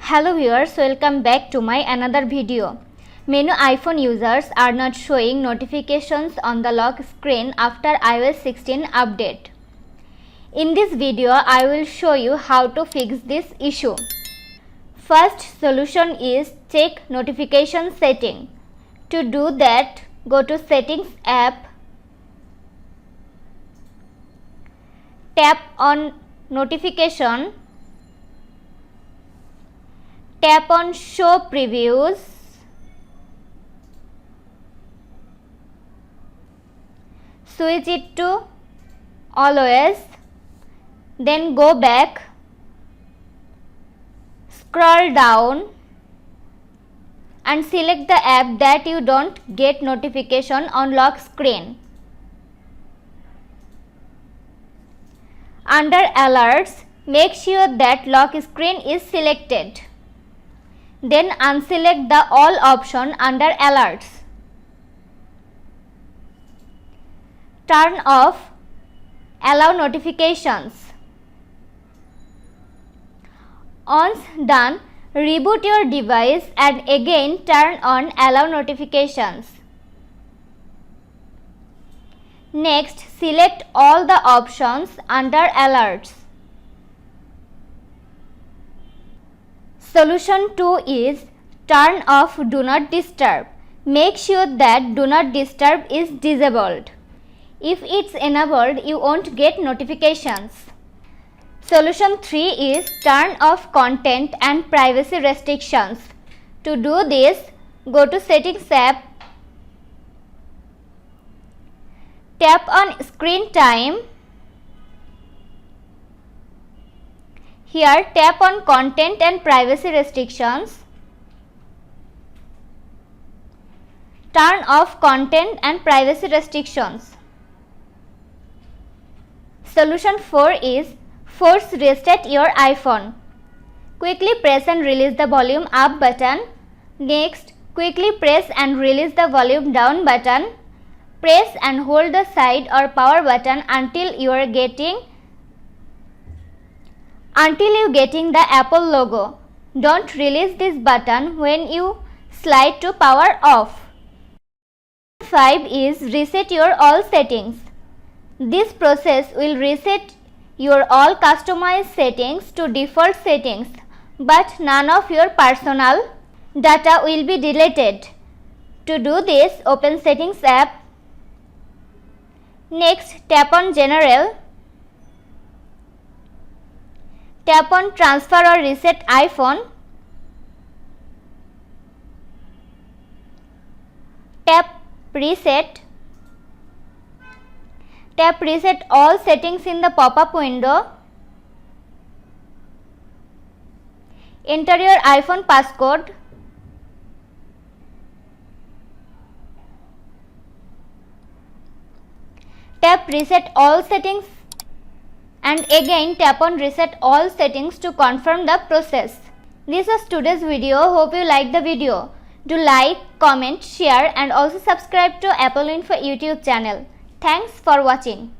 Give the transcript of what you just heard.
Hello viewers, welcome back to my another video. Many iPhone users are not showing notifications on the lock screen after iOS 16 update. In this video, I will show you how to fix this issue. First solution is check notification setting. To do that, go to Settings app, tap on Notification, tap on Show Previews, switch it to Always, then go back, scroll down and select the app that you don't get notification on lock screen. Under Alerts, make sure that lock screen is selected. Then unselect the All option under Alerts. Turn off Allow Notifications. Once done, reboot your device and again turn on Allow Notifications. Next, select all the options under Alerts. Solution 2 is turn off Do Not Disturb. Make sure that Do Not Disturb is disabled. If it's enabled, you won't get notifications. Solution 3 is turn off content and privacy restrictions. To do this, go to Settings app, tap on Screen Time. Here tap on Content and Privacy Restrictions. Turn off Content and Privacy Restrictions. Solution 4 is force reset your iPhone. Quickly press and release the volume up button. Next, quickly press and release the volume down button. Press and hold the side or power button until you getting the Apple logo. Don't release this button when you slide to power off. 5 is reset your all settings. This process will reset your all customized settings to default settings, but none of your personal data will be deleted. To do this, open Settings app. Next, tap on General. Tap on Transfer or Reset iPhone. Tap Reset. Tap Reset all settings in the pop-up window. Enter your iPhone passcode. Tap Reset all settings and again tap on Reset all settings to confirm the process. This was today's video. Hope you liked the video. Do like, comment, share and also subscribe to Apple Info YouTube channel. Thanks for watching.